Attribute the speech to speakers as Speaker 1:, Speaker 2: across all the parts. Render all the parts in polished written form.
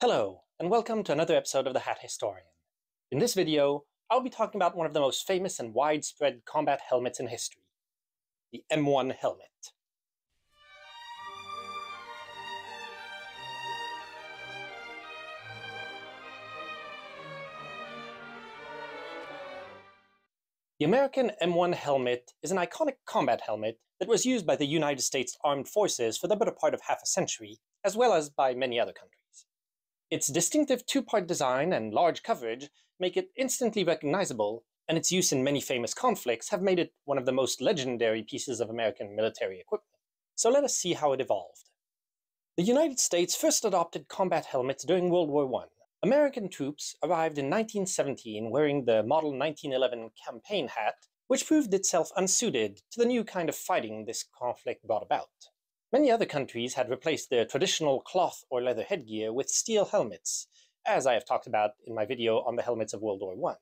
Speaker 1: Hello, and welcome to another episode of The Hat Historian. In this video, I'll be talking about one of the most famous and widespread combat helmets in history, the M1 helmet. The American M1 helmet is an iconic combat helmet that was used by the United States Armed Forces for the better part of half a century, as well as by many other countries. Its distinctive two-part design and large coverage make it instantly recognizable, and its use in many famous conflicts have made it one of the most legendary pieces of American military equipment. So let us see how it evolved. The United States first adopted combat helmets during World War I. American troops arrived in 1917 wearing the Model 1911 campaign hat, which proved itself unsuited to the new kind of fighting this conflict brought about. Many other countries had replaced their traditional cloth or leather headgear with steel helmets, as I have talked about in my video on the helmets of World War I.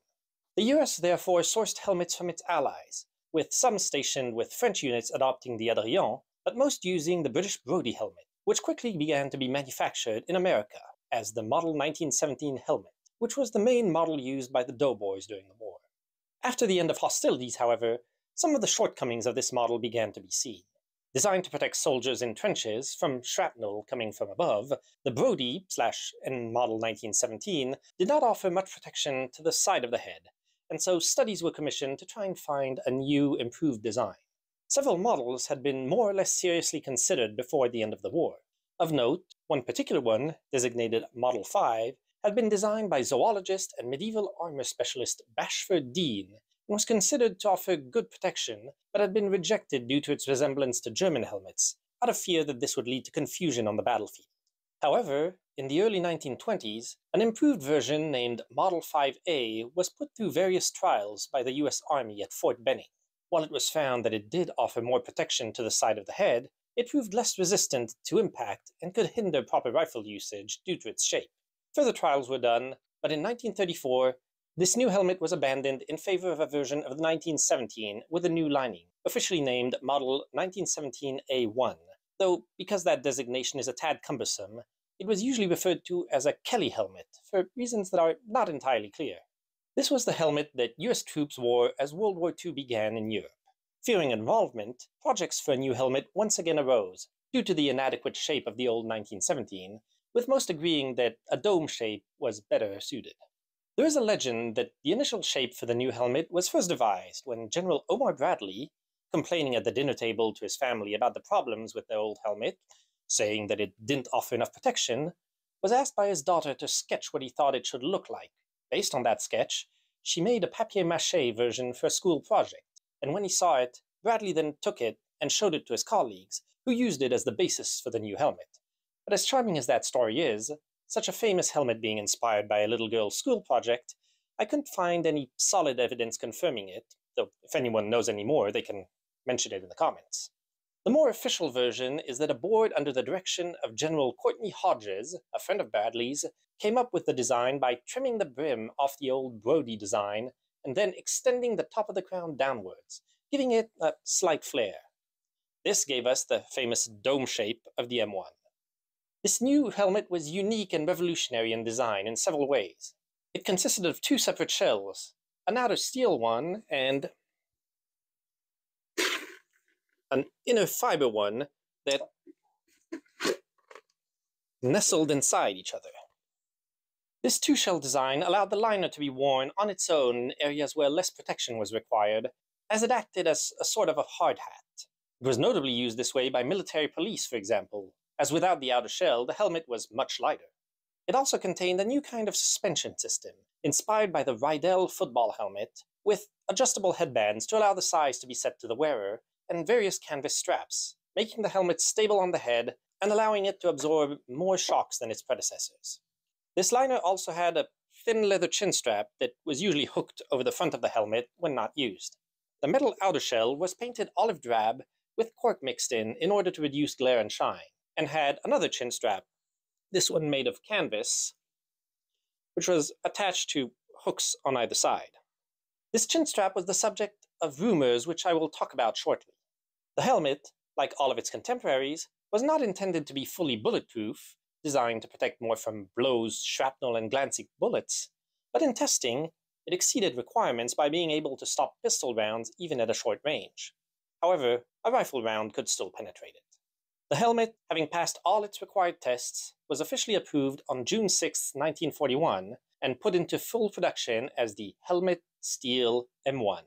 Speaker 1: The US therefore sourced helmets from its allies, with some stationed with French units adopting the Adrien, but most using the British Brodie helmet, which quickly began to be manufactured in America as the Model 1917 helmet, which was the main model used by the doughboys during the war. After the end of hostilities, however, some of the shortcomings of this model began to be seen. Designed to protect soldiers in trenches from shrapnel coming from above, the Brodie / Model 1917 did not offer much protection to the side of the head, and so studies were commissioned to try and find a new, improved design. Several models had been more or less seriously considered before the end of the war. Of note, one particular one, designated Model 5, had been designed by zoologist and medieval armor specialist Bashford Dean, and was considered to offer good protection, but had been rejected due to its resemblance to German helmets, out of fear that this would lead to confusion on the battlefield. However, in the early 1920s, an improved version named Model 5A was put through various trials by the US Army at Fort Benning. While it was found that it did offer more protection to the side of the head, it proved less resistant to impact and could hinder proper rifle usage due to its shape. Further trials were done, but in 1934, this new helmet was abandoned in favor of a version of the 1917 with a new lining, officially named Model 1917A1, though because that designation is a tad cumbersome, it was usually referred to as a Kelly helmet, for reasons that are not entirely clear. This was the helmet that US troops wore as World War II began in Europe. Fearing involvement, projects for a new helmet once again arose, due to the inadequate shape of the old 1917, with most agreeing that a dome shape was better suited. There is a legend that the initial shape for the new helmet was first devised when General Omar Bradley, complaining at the dinner table to his family about the problems with their old helmet, saying that it didn't offer enough protection, was asked by his daughter to sketch what he thought it should look like. Based on that sketch, she made a papier-mâché version for a school project, and when he saw it, Bradley then took it and showed it to his colleagues, who used it as the basis for the new helmet. But as charming as that story is, such a famous helmet being inspired by a little girl's school project, I couldn't find any solid evidence confirming it, though if anyone knows any more, they can mention it in the comments. The more official version is that a board under the direction of General Courtney Hodges, a friend of Bradley's, came up with the design by trimming the brim off the old Brodie design and then extending the top of the crown downwards, giving it a slight flare. This gave us the famous dome shape of the M1. This new helmet was unique and revolutionary in design in several ways. It consisted of two separate shells, an outer steel one and an inner fiber one that nestled inside each other. This two-shell design allowed the liner to be worn on its own in areas where less protection was required, as it acted as a sort of a hard hat. It was notably used this way by military police, for example, as without the outer shell, the helmet was much lighter. It also contained a new kind of suspension system, inspired by the Rydell football helmet, with adjustable headbands to allow the size to be set to the wearer, and various canvas straps, making the helmet stable on the head and allowing it to absorb more shocks than its predecessors. This liner also had a thin leather chin strap that was usually hooked over the front of the helmet when not used. The metal outer shell was painted olive drab with cork mixed in order to reduce glare and shine, and had another chin strap, this one made of canvas, which was attached to hooks on either side. This chin strap was the subject of rumors which I will talk about shortly. The helmet, like all of its contemporaries, was not intended to be fully bulletproof, designed to protect more from blows, shrapnel, and glancing bullets, but in testing, it exceeded requirements by being able to stop pistol rounds even at a short range. However, a rifle round could still penetrate it. The helmet, having passed all its required tests, was officially approved on June 6, 1941, and put into full production as the Helmet Steel M1.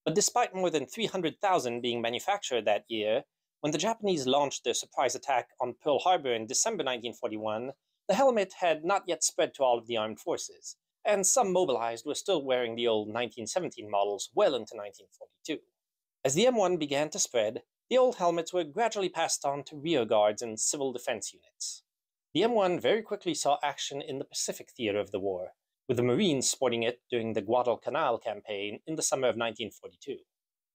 Speaker 1: But despite more than 300,000 being manufactured that year, when the Japanese launched their surprise attack on Pearl Harbor in December 1941, the helmet had not yet spread to all of the armed forces, and some mobilized were still wearing the old 1917 models well into 1942. As the M1 began to spread, the old helmets were gradually passed on to rear guards and civil defense units. The M1 very quickly saw action in the Pacific theater of the war, with the Marines sporting it during the Guadalcanal campaign in the summer of 1942.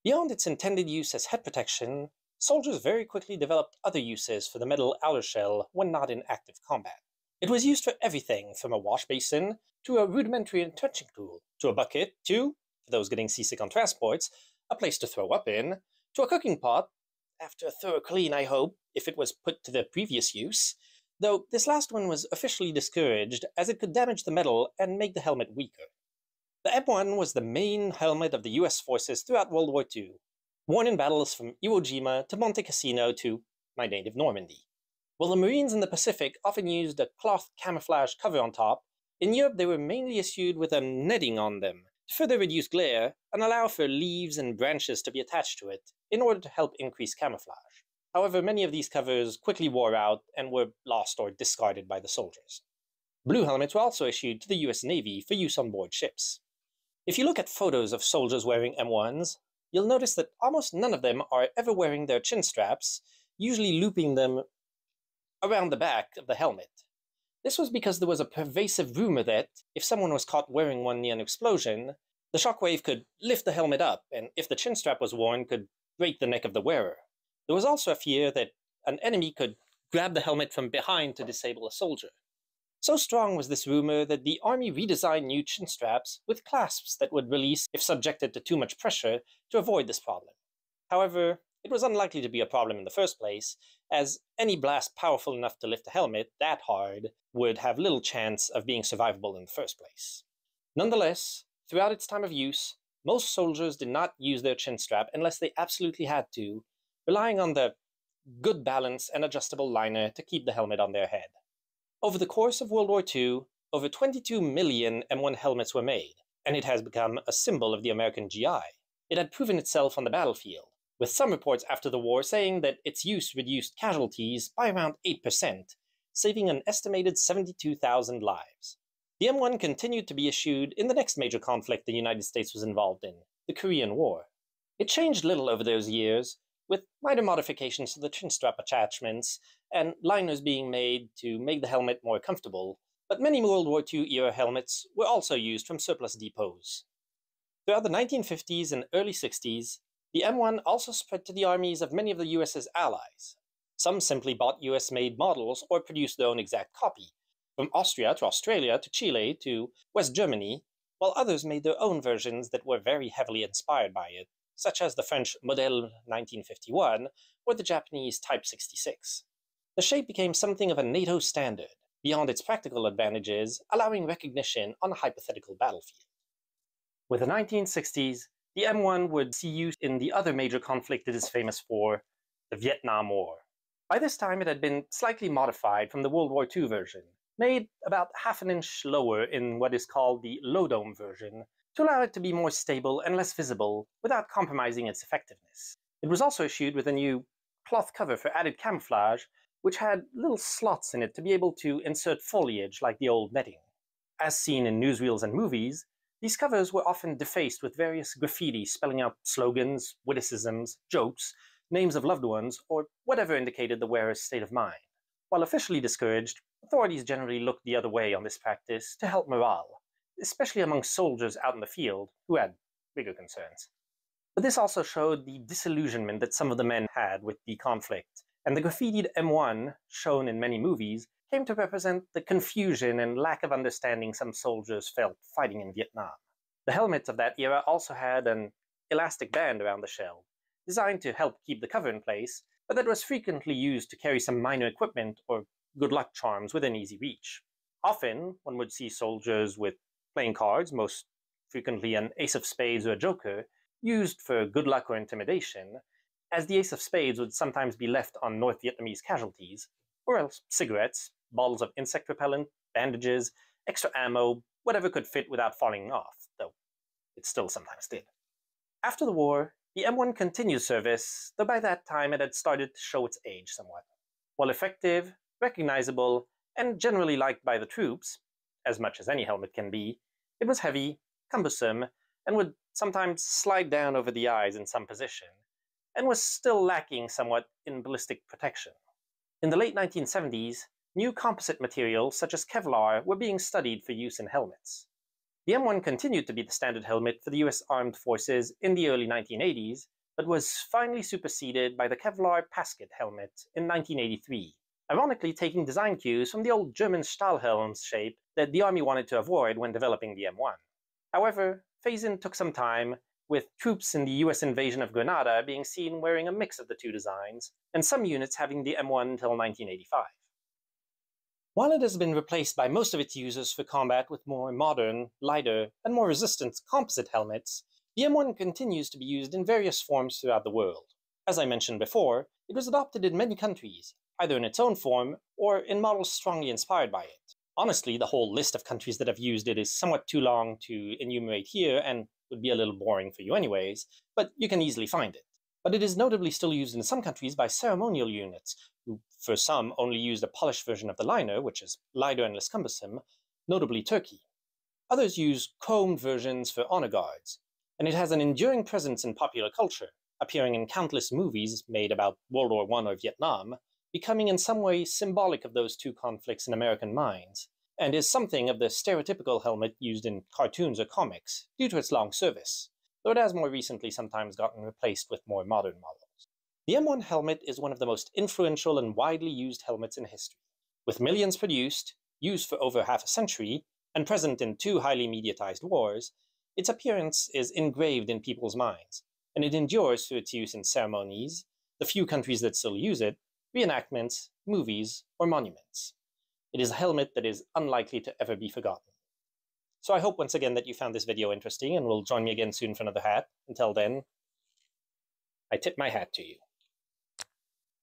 Speaker 1: Beyond its intended use as head protection, soldiers very quickly developed other uses for the metal outer shell when not in active combat. It was used for everything from a wash basin to a rudimentary entrenching tool, to a bucket, to, for those getting seasick on transports, a place to throw up in, to a cooking pot, after a thorough clean, I hope, if it was put to the previous use, though this last one was officially discouraged as it could damage the metal and make the helmet weaker. The M1 was the main helmet of the US forces throughout World War II, worn in battles from Iwo Jima to Monte Cassino to my native Normandy. While the Marines in the Pacific often used a cloth camouflage cover on top, in Europe they were mainly issued with a netting on them to further reduce glare and allow for leaves and branches to be attached to it in order to help increase camouflage. However, many of these covers quickly wore out and were lost or discarded by the soldiers. Blue helmets were also issued to the US Navy for use on board ships. If you look at photos of soldiers wearing M1s, you'll notice that almost none of them are ever wearing their chin straps, usually looping them around the back of the helmet. This was because there was a pervasive rumor that, if someone was caught wearing one near an explosion, the shockwave could lift the helmet up, and if the chin strap was worn, could break the neck of the wearer. There was also a fear that an enemy could grab the helmet from behind to disable a soldier. So strong was this rumor that the Army redesigned new chin straps with clasps that would release if subjected to too much pressure to avoid this problem. However, it was unlikely to be a problem in the first place, as any blast powerful enough to lift a helmet that hard would have little chance of being survivable in the first place. Nonetheless, throughout its time of use, most soldiers did not use their chin strap unless they absolutely had to, relying on the good balance and adjustable liner to keep the helmet on their head. Over the course of World War II, over 22 million M1 helmets were made, and it has become a symbol of the American GI. It had proven itself on the battlefield, with some reports after the war saying that its use reduced casualties by around 8%, saving an estimated 72,000 lives. The M1 continued to be issued in the next major conflict the United States was involved in, the Korean War. It changed little over those years, with minor modifications to the chin strap attachments and liners being made to make the helmet more comfortable, but many World War II-era helmets were also used from surplus depots. Throughout the 1950s and early 60s, the M1 also spread to the armies of many of the US's allies. Some simply bought US-made models or produced their own exact copy, from Austria to Australia to Chile to West Germany, while others made their own versions that were very heavily inspired by it, such as the French Modèle 1951 or the Japanese Type 66. The shape became something of a NATO standard, beyond its practical advantages, allowing recognition on a hypothetical battlefield. With the 1960s, the M1 would see use in the other major conflict it is famous for, the Vietnam War. By this time, it had been slightly modified from the World War II version, made about half an inch lower in what is called the low dome version, to allow it to be more stable and less visible without compromising its effectiveness. It was also issued with a new cloth cover for added camouflage, which had little slots in it to be able to insert foliage like the old netting. As seen in newsreels and movies, these covers were often defaced with various graffiti spelling out slogans, witticisms, jokes, names of loved ones, or whatever indicated the wearer's state of mind. While officially discouraged, authorities generally looked the other way on this practice to help morale, especially among soldiers out in the field who had bigger concerns. But this also showed the disillusionment that some of the men had with the conflict, and the graffitied M1, shown in many movies, came to represent the confusion and lack of understanding some soldiers felt fighting in Vietnam. The helmets of that era also had an elastic band around the shell, designed to help keep the cover in place, but that was frequently used to carry some minor equipment or good luck charms within easy reach. Often, one would see soldiers with playing cards, most frequently an ace of spades or a joker, used for good luck or intimidation, as the ace of spades would sometimes be left on North Vietnamese casualties, or else cigarettes, bottles of insect repellent, bandages, extra ammo, whatever could fit without falling off, though it still sometimes did. After the war, the M1 continued service, though by that time it had started to show its age somewhat. While effective, recognizable, and generally liked by the troops, as much as any helmet can be, it was heavy, cumbersome, and would sometimes slide down over the eyes in some position, and was still lacking somewhat in ballistic protection. In the late 1970s, new composite materials such as Kevlar were being studied for use in helmets. The M1 continued to be the standard helmet for the US Armed Forces in the early 1980s, but was finally superseded by the Kevlar Pasket helmet in 1983, ironically taking design cues from the old German Stahlhelm's shape that the Army wanted to avoid when developing the M1. However, phase-in took some time, with troops in the US invasion of Grenada being seen wearing a mix of the two designs, and some units having the M1 until 1985. While it has been replaced by most of its users for combat with more modern, lighter, and more resistant composite helmets, the M1 continues to be used in various forms throughout the world. As I mentioned before, it was adopted in many countries, either in its own form or in models strongly inspired by it. Honestly, the whole list of countries that have used it is somewhat too long to enumerate here and would be a little boring for you anyways, but you can easily find it. But it is notably still used in some countries by ceremonial units, who for some only used a polished version of the liner, which is lighter and less cumbersome, notably Turkey. Others use chromed versions for honor guards, and it has an enduring presence in popular culture, appearing in countless movies made about World War I or Vietnam, becoming in some way symbolic of those two conflicts in American minds, and is something of the stereotypical helmet used in cartoons or comics due to its long service, though it has more recently sometimes gotten replaced with more modern models. The M1 helmet is one of the most influential and widely used helmets in history. With millions produced, used for over half a century, and present in two highly mediatized wars, its appearance is engraved in people's minds, and it endures through its use in ceremonies, the few countries that still use it, reenactments, movies, or monuments. It is a helmet that is unlikely to ever be forgotten. So I hope once again that you found this video interesting and will join me again soon for another hat. Until then, I tip my hat to you.